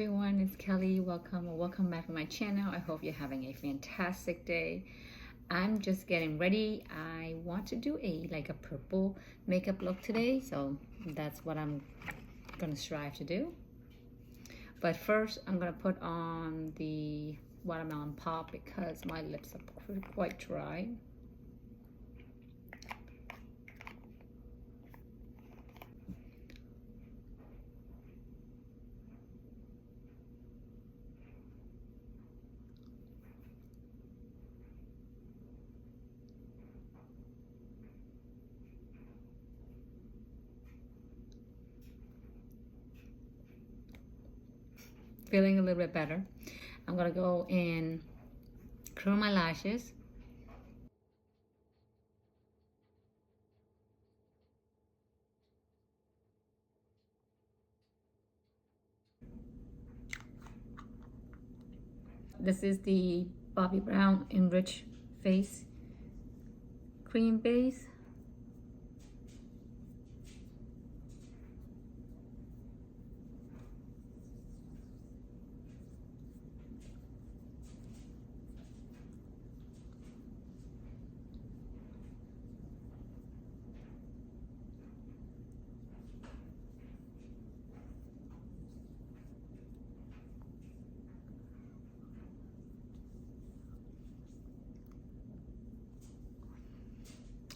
everyone, it's Kelly. Welcome back to my channel. I hope you're having a fantastic day. I'm just getting ready. I want to do a purple makeup look today, so that's what I'm gonna strive to do. But first, I'm gonna put on the watermelon pop because my lips are quite dry. Feeling a little bit better. I'm gonna go and curl my lashes. This is the Bobbi Brown Enriched Face Cream Base.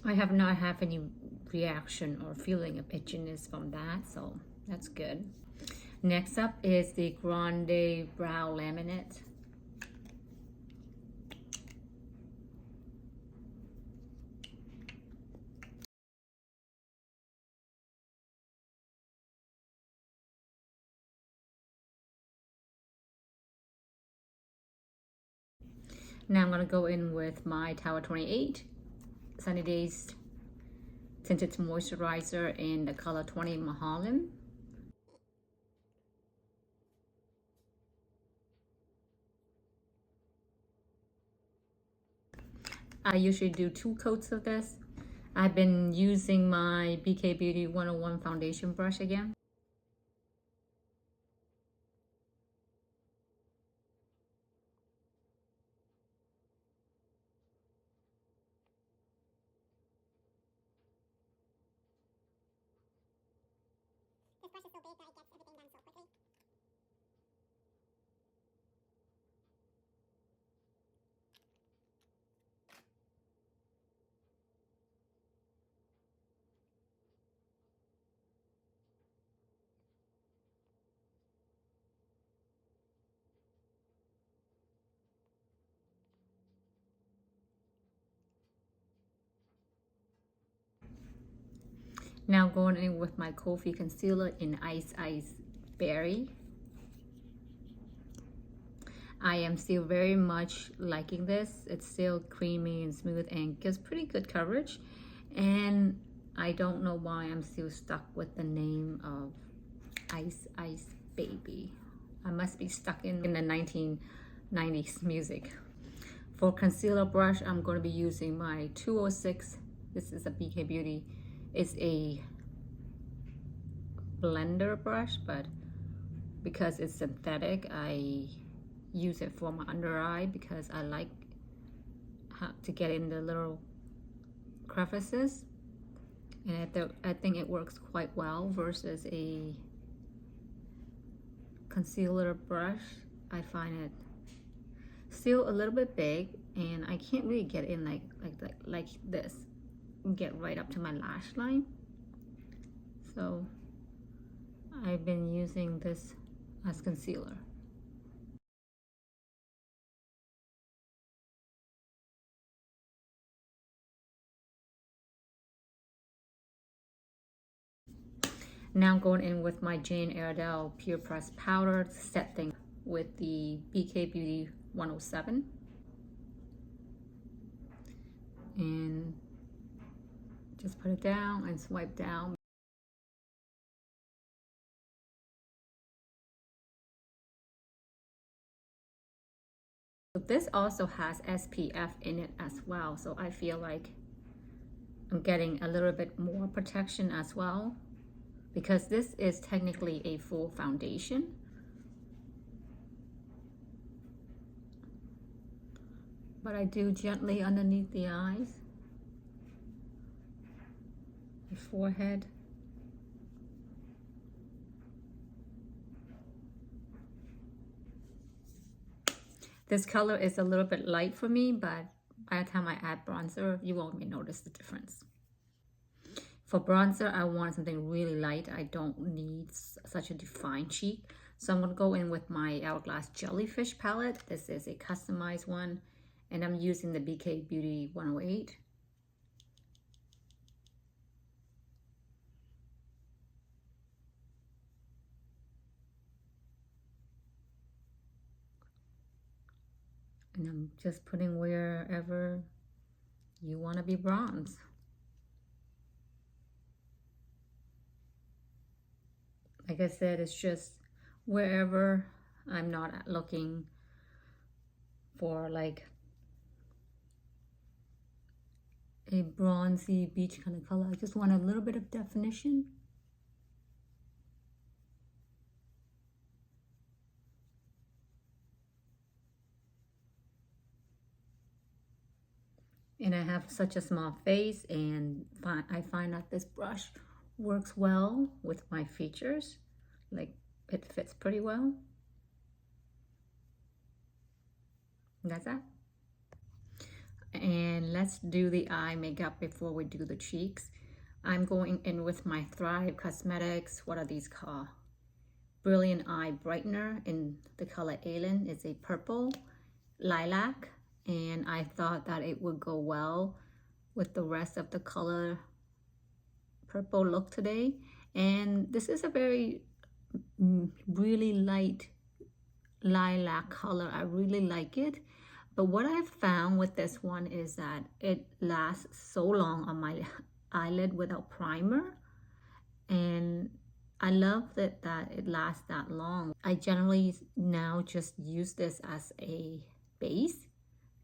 I have not had any reaction or feeling of itchiness from that, so that's good. Next up is the Grande Brow Laminate. Now I'm going to go in with my Tower 28 Sunny Days Tinted Moisturizer in the color 20 Mulholland. I usually do 2 coats of this. I've been using my BK Beauty 101 foundation brush again. This brush is so big that it gets everything done so quickly. Now going in with my Kulfi concealer in Ice Berry. I am still very much liking this. It's still creamy and smooth and gives pretty good coverage. And I don't know why I'm still stuck with the name of Ice Baby. I must be stuck in the 1990s music. For concealer brush, I'm going to be using my 206. This is a BK Beauty. It's a blender brush, but because it's synthetic, I use it for my under eye because I like how to get in the little crevices, and I think it works quite well versus a concealer brush. I find it still a little bit big, and I can't really get in like this, get right up to my lash line. So I've been using this as concealer. Now I'm going in with my Jane Iredale Pure Press Powder to set things with the BK Beauty 107. And just put it down and swipe down. So this also has SPF in it as well, so I feel like I'm getting a little bit more protection as well, because this is technically a full foundation. but I do gently underneath the eyes, the forehead. This color is a little bit light for me, but by the time I add bronzer, you won't even notice the difference. For bronzer, I want something really light. I don't need such a defined cheek. So I'm going to go in with my Hourglass Jellyfish palette. This is a customized one, and I'm using the BK Beauty 108. And I'm just putting wherever you want to be bronze. Like I said, it's just wherever I'm not looking for like a bronzy beach kind of color. I just want a little bit of definition. And I have such a small face, and I find that this brush works well with my features. Like, it fits pretty well. And that's that. And let's do the eye makeup before we do the cheeks. I'm going in with my Thrive Causemetics. What are these called? Brilliant Eye Brightener in the color Alien. It's a purple lilac, and I thought that it would go well with the rest of the color purple look today. And this is a very really light lilac color. I really like it. But what I've found with this one is that it lasts so long on my eyelid without primer, and I love that it lasts that long. I generally now just use this as a base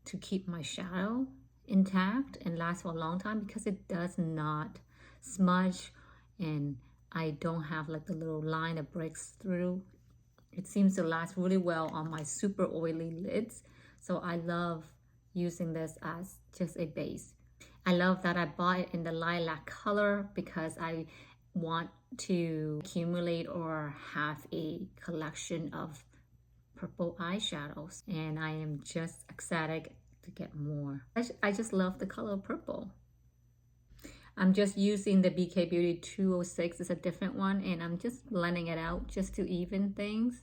to keep my shadow intact and last for a long time, because it does not smudge, and I don't have like the little line that breaks through. It seems to last really well on my super oily lids. So I love using this as just a base. I love that I bought it in the lilac color because I want to accumulate or have a collection of purple eyeshadows, and I am just ecstatic to get more. I just love the color purple. I'm just using the BK Beauty 206. It's a different one, and I'm just blending it out just to even things.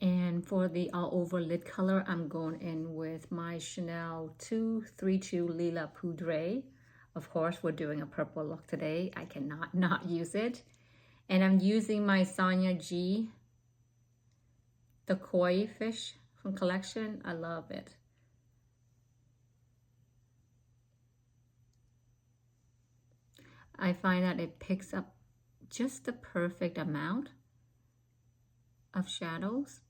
And for the all over lid color, I'm going in with my Chanel 232 Lila Poudre. Of course, we're doing a purple look today. I cannot not use it. And I'm using my Sonia G, the koi fish from collection. I love it. I find that it picks up just the perfect amount of shadows.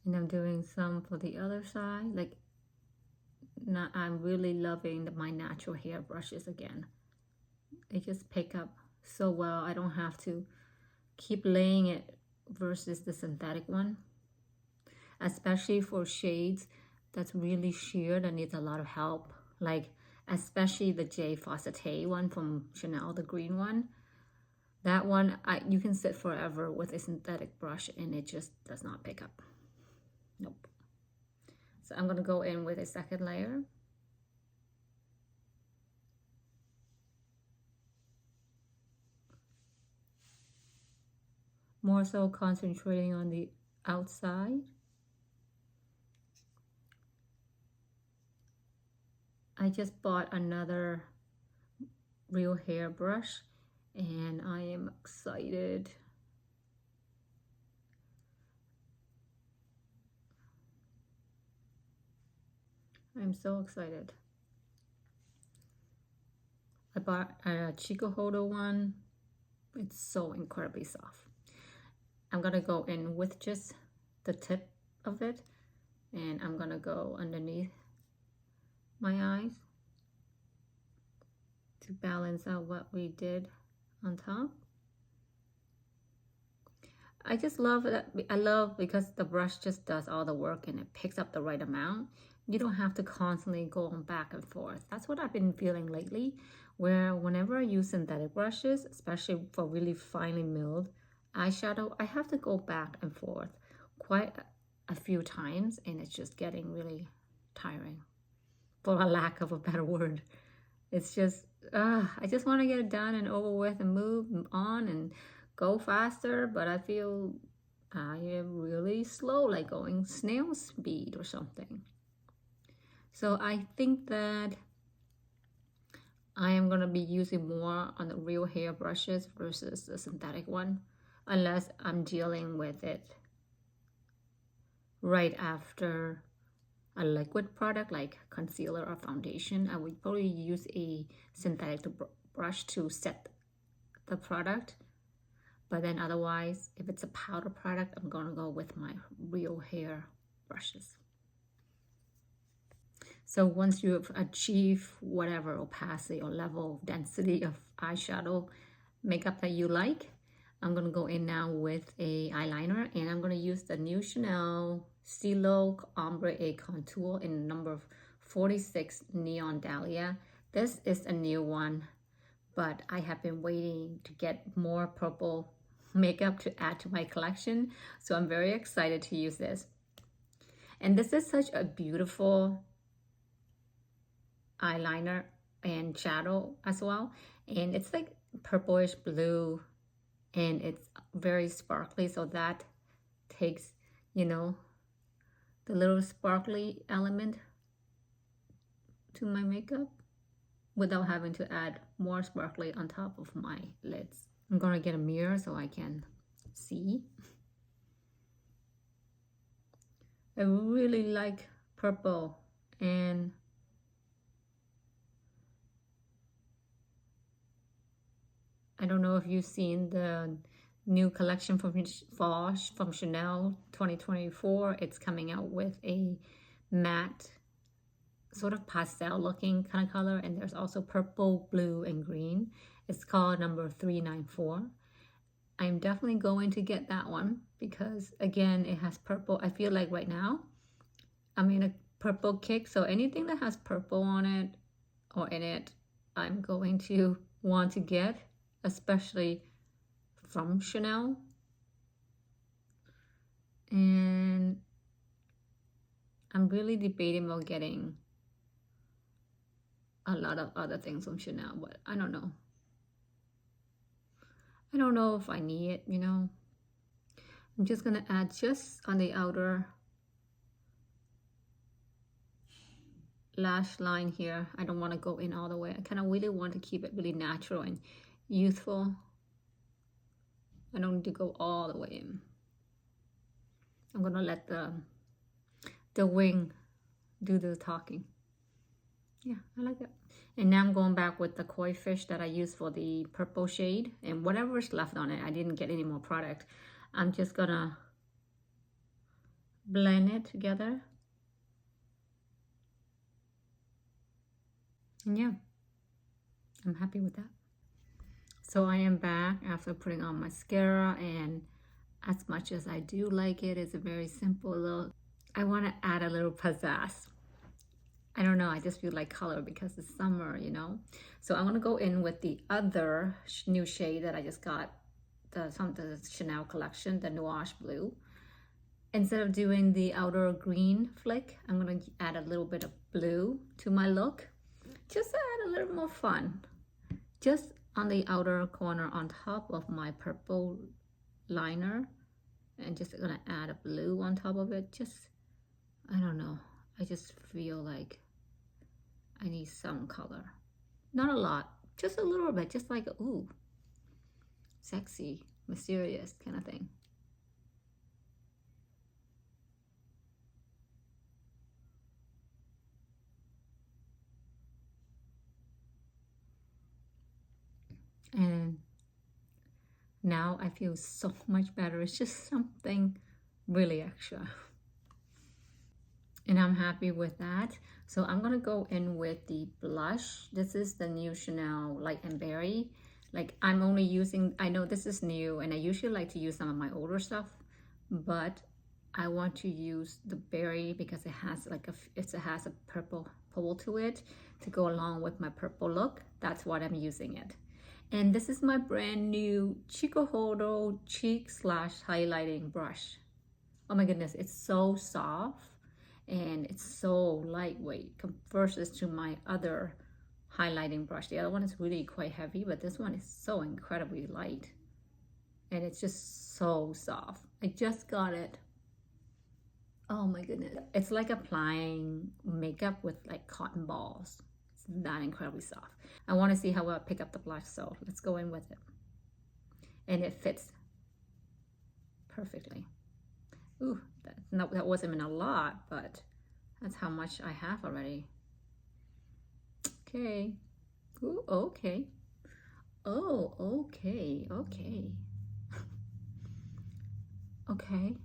And I'm doing some for the other side. Like, I'm really loving my natural hair brushes again. They just pick up so well. I don't have to keep laying it versus the synthetic one. Especially for shades that's really sheer that needs a lot of help. Like, especially the J Fawcett one from Chanel, the green one. That one, you can sit forever with a synthetic brush and it just does not pick up. Nope. So I'm going to go in with a second layer. More so concentrating on the outside. I just bought another real hair brush and I am excited. I'm so excited. I bought a Chikohudo one It's so incredibly soft. I'm gonna go in with just the tip of it, and I'm gonna go underneath my eyes to balance out what we did on top. I just love that. I love because the brush just does all the work and it picks up the right amount. You don't have to constantly go on back and forth. That's what I've been feeling lately, where whenever I use synthetic brushes, especially for really finely milled eyeshadow, I have to go back and forth quite a few times, and it's just getting really tiring, for a lack of a better word. It's just, I just want to get it done and over with and move on and go faster, but I feel I am really slow, like going snail speed or something. So I think that I am going to be using more on the real hair brushes versus the synthetic one, unless I'm dealing with it right after a liquid product like concealer or foundation. I would probably use a synthetic brush to set the product. But then otherwise, if it's a powder product, I'm gonna go with my real hair brushes. So once you've achieved whatever opacity or level of density of eyeshadow makeup that you like, I'm gonna go in now with a eyeliner, and I'm gonna use the new Chanel Stilo Ombre A Contour in number 46 Neon Dahlia. This is a new one, but I have been waiting to get more purple makeup to add to my collection, so I'm very excited to use this. And this is such a beautiful eyeliner and shadow as well, and it's like purplish blue, and it's very sparkly, so that takes, you know, the little sparkly element to my makeup without having to add more sparkly on top of my lids. I'm gonna get a mirror so I can see. I really like purple, and I don't know if you've seen the new collection from Chanel 2024. It's coming out with a matte, sort of pastel looking kind of color, and there's also purple, blue, and green. It's called number 394. I'm definitely going to get that one because, again, it has purple. I feel like right now I'm in a purple kick, so anything that has purple on it or in it, I'm going to want to get, especially from Chanel. And I'm really debating about getting a lot of other things from Chanel, but I don't know. I don't know if I need it, you know. I'm just gonna add just on the outer lash line here. I don't want to go in all the way. I kind of really want to keep it really natural and youthful. I don't need to go all the way in. I'm gonna let the wing do the talking. Yeah, I like it. And now I'm going back with the koi fish that I used for the purple shade, and whatever's left on it, I didn't get any more product. I'm just gonna blend it together. And yeah, I'm happy with that. So I am back after putting on mascara, and as much as I do like it, it's a very simple look. I want to add a little pizzazz. I don't know, I just feel like color because it's summer, you know? So I'm gonna go in with the other new shade that I just got, the Chanel collection, the Nuage Blue. Instead of doing the outer green flick, I'm gonna add a little bit of blue to my look. Just to add a little more fun. Just on the outer corner on top of my purple liner. And just gonna add a blue on top of it. Just, I don't know. I just feel like I need some color. Not a lot, just a little bit, just like, ooh, sexy, mysterious kind of thing. And Now I feel so much better. It's just something really extra. And I'm happy with that. So I'm gonna go in with the blush. This is the new Chanel Light and Berry. Like I'm only using, I know this is new and I usually like to use some of my older stuff, but I want to use the berry because it has like it has a purple pull to it to go along with my purple look. That's what I'm using it. And this is my brand new Chikohudo cheek slash highlighting brush. Oh my goodness, it's so soft and it's so lightweight versus to my other highlighting brush. The other one is really quite heavy, but this one is so incredibly light and it's just so soft. I just got it. Oh my goodness. It's like applying makeup with like cotton balls. It's that incredibly soft. I want to see how I pick up the blush, so let's go in with it. And it fits perfectly. Ooh, that wasn't even a lot, but that's how much I have already. Okay. Ooh, okay. Oh, okay, okay. Okay.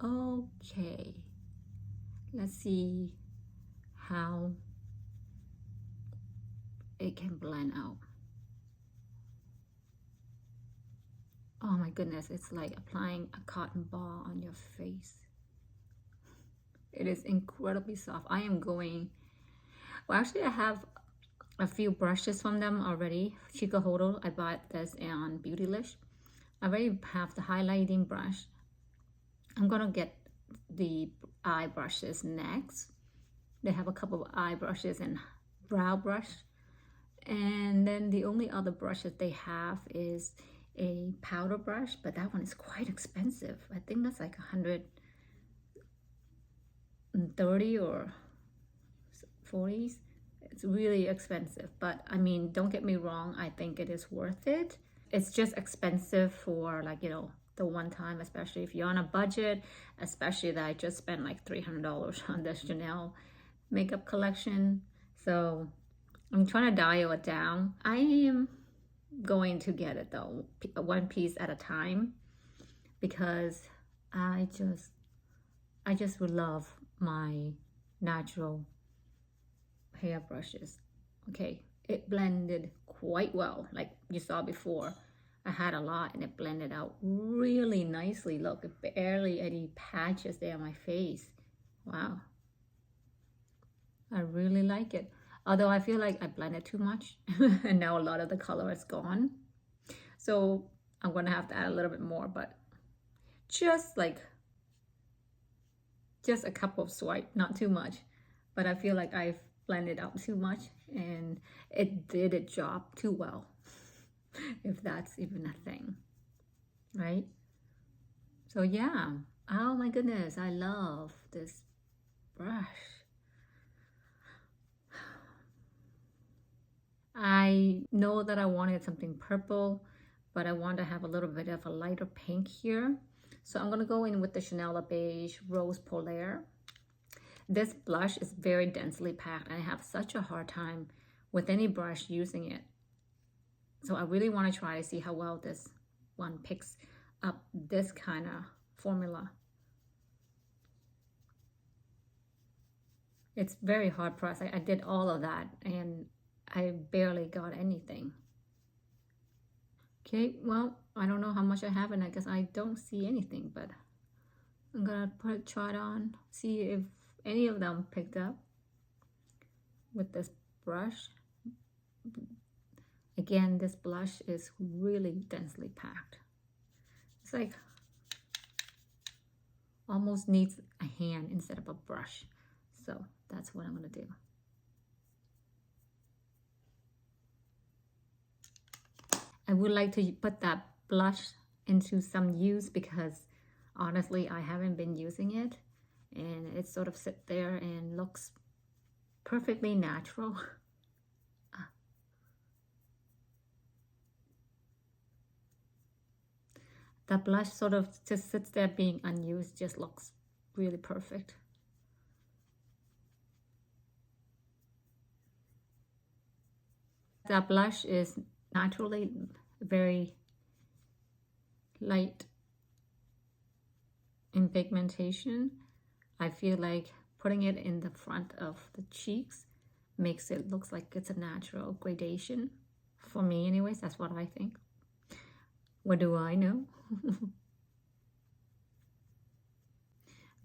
Okay. Let's see how it can blend out. Oh my goodness, it's like applying a cotton ball on your face. It is incredibly soft. I am going, well actually I have a few brushes from them already. Chikohudo, I bought this on Beautylish. I already have the highlighting brush. I'm gonna get the eye brushes next. They have a couple of eye brushes and brow brush. And then the only other brush that they have is a powder brush, but that one is quite expensive. I think that's like 130 or 40s. It's really expensive, but I mean, don't get me wrong, I think it is worth it. It's just expensive for like, you know, the one time, especially if you're on a budget, especially that I just spent like $300 on this Chanel makeup collection. So I'm trying to dial it down. I am going to get it though, one piece at a time, because I just would love my natural hair brushes. Okay, it blended quite well, like you saw before. I had a lot and it blended out really nicely. Look, barely any patches there on my face. Wow, I really like it. Although I feel like I blended too much and now a lot of the color is gone. So I'm gonna have to add a little bit more, but just a couple of swipes, not too much. But I feel like I've blended out too much and it did its job too well, if that's even a thing, right? So yeah, oh my goodness, I love this brush. I know that I wanted something purple, but I want to have a little bit of a lighter pink here. So I'm gonna go in with the Chanel Beige Rose Polaire. This blush is very densely packed and I have such a hard time with any brush using it. So I really want to try to see how well this one picks up this kind of formula. It's very hard pressed. I did all of that and I barely got anything. Okay, well, I don't know how much I have and I guess I don't see anything, but I'm gonna try it on, see if any of them picked up with this brush. Again, this blush is really densely packed. It's like almost needs a hand instead of a brush. So that's what I'm gonna do. I would like to put that blush into some use because honestly, I haven't been using it and it sort of sits there and looks perfectly natural. The blush sort of just sits there being unused, just looks really perfect. That blush is naturally very light in pigmentation, I feel like putting it in the front of the cheeks makes it look like it's a natural gradation. For me anyways, that's what I think. What do I know?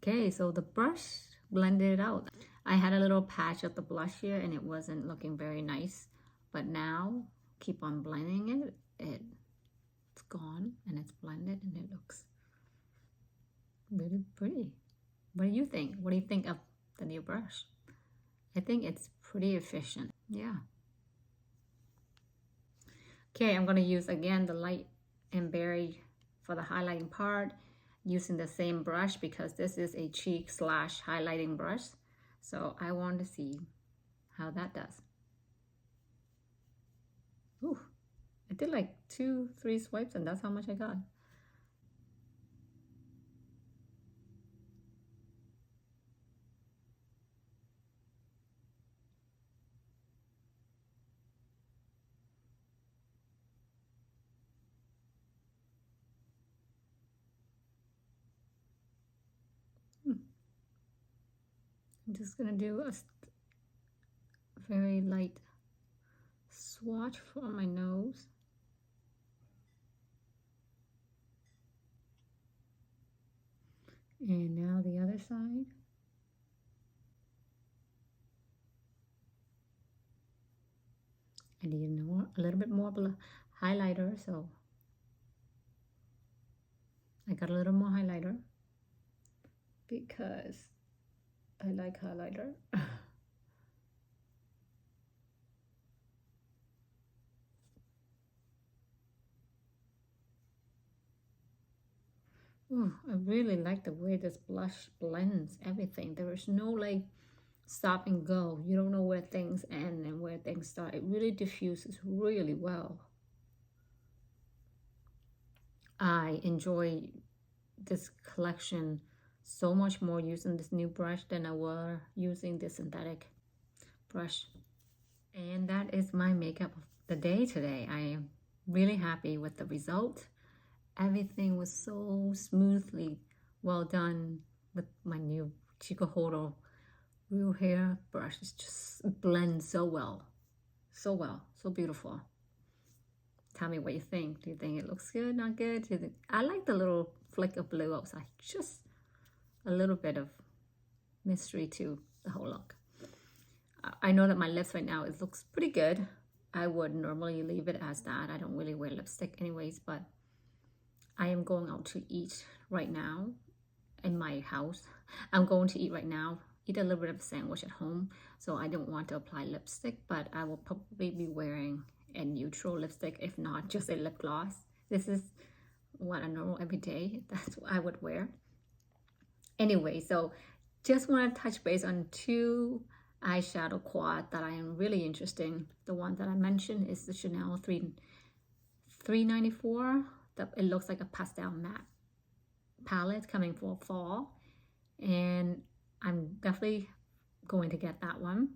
Okay, so the brush blended it out. I had a little patch of the blush here and it wasn't looking very nice, but now keep on blending it, it's gone and it's blended and it looks really pretty. What do you think? What do you think of the new brush? I think it's pretty efficient. Yeah. Okay, I'm gonna use again the light and berry for the highlighting part, using the same brush because this is a cheek / highlighting brush. So I want to see how that does. Ooh, I did like 2-3 swipes and that's how much I got. I'm just gonna do a very light swatch for my nose. And now the other side. I need a little bit more highlighter, so I got a little more highlighter because I like highlighter. Ooh, I really like the way this blush blends everything. There is no like stop and go. You don't know where things end and where things start. It really diffuses really well. I enjoy this collection so much more using this new brush than I were using the synthetic brush. And that is my makeup of the day today. I am really happy with the result. Everything was so smoothly well done with my new Chikohudo real hair brush. It just blends so well, so well, so beautiful. Tell me what you think. Do you think it looks good, not good? Do you think... I like the little flick of blue outside. Just a little bit of mystery to the whole look. I know that my lips right now, it looks pretty good. I would normally leave it as that. I don't really wear lipstick anyways, but I am going out to eat right now in my house. I'm going to eat right now, eat a little bit of a sandwich at home, so I don't want to apply lipstick, but I will probably be wearing a neutral lipstick, if not just a lip gloss. This is what I normal every day, that's what I would wear. Anyway, so just want to touch base on 2 eyeshadow quad that I am really interested in. The one that I mentioned is the Chanel 394. It looks like a pastel matte palette coming for fall, and I'm definitely going to get that one.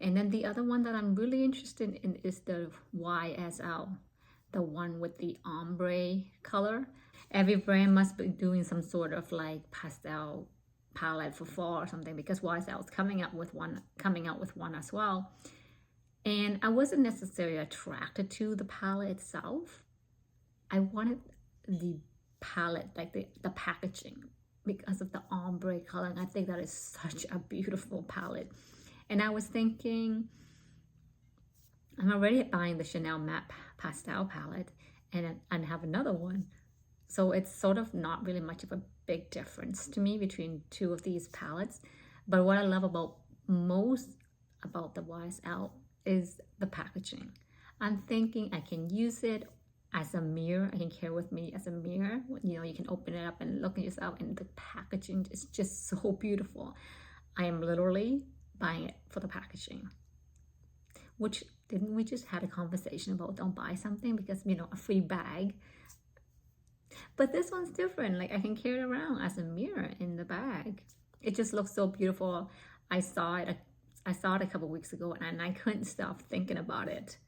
And then the other one that I'm really interested in is the YSL, the one with the ombre color. Every brand must be doing some sort of like pastel palette for fall or something, because YSL is coming out with one as well. And I wasn't necessarily attracted to the palette itself. I wanted the palette, like the packaging, because of the ombre color. And I think that is such a beautiful palette. And I was thinking, I'm already buying the Chanel matte pastel palette and have another one. So it's sort of not really much of a big difference to me between 2 of these palettes. But what I love most about the YSL is the packaging. I'm thinking I can use it as a mirror. I can carry with me as a mirror. You know, you can open it up and look at yourself, and the packaging is just so beautiful. I am literally buying it for the packaging. Which, didn't we just had a conversation about don't buy something because, you know, a free bag? But this one's different. Like, I can carry it around as a mirror in the bag. It just looks so beautiful. I saw it a couple weeks ago and I couldn't stop thinking about it.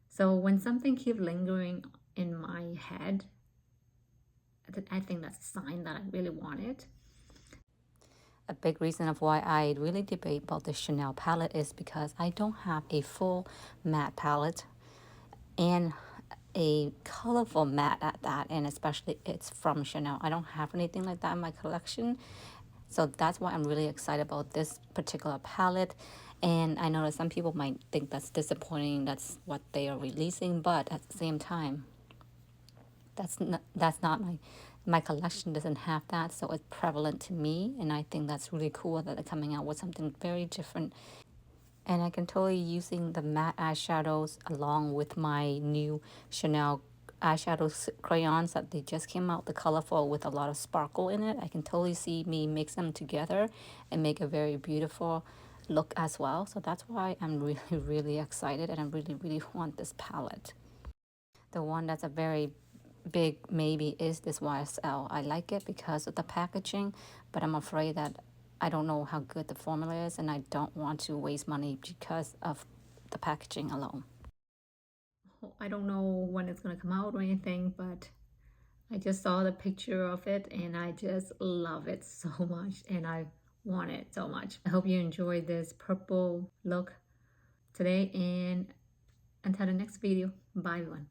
So when something keeps lingering in my head, I think that's a sign that I really want it. A big reason of why I really debate about the Chanel palette is because I don't have a full matte palette and a colorful matte at that, and especially it's from Chanel. I don't have anything like that in my collection, so that's why I'm really excited about this particular palette. And I know that some people might think that's disappointing, that's what they are releasing, but at the same time, that's not my collection doesn't have that, so it's prevalent to me, and I think that's really cool that they're coming out with something very different. And I can totally using the matte eyeshadows along with my new Chanel eyeshadow crayons that they just came out, the colorful with a lot of sparkle in it. I can totally see me mix them together and make a very beautiful look as well. So that's why I'm really, really excited, and I really, really want this palette. The one that's a very big maybe is this YSL. I like it because of the packaging, but I'm afraid that I don't know how good the formula is, and I don't want to waste money because of the packaging alone. I don't know when it's gonna come out or anything, but I just saw the picture of it and I just love it so much and I want it so much. I hope you enjoyed this purple look today, and until the next video, bye everyone.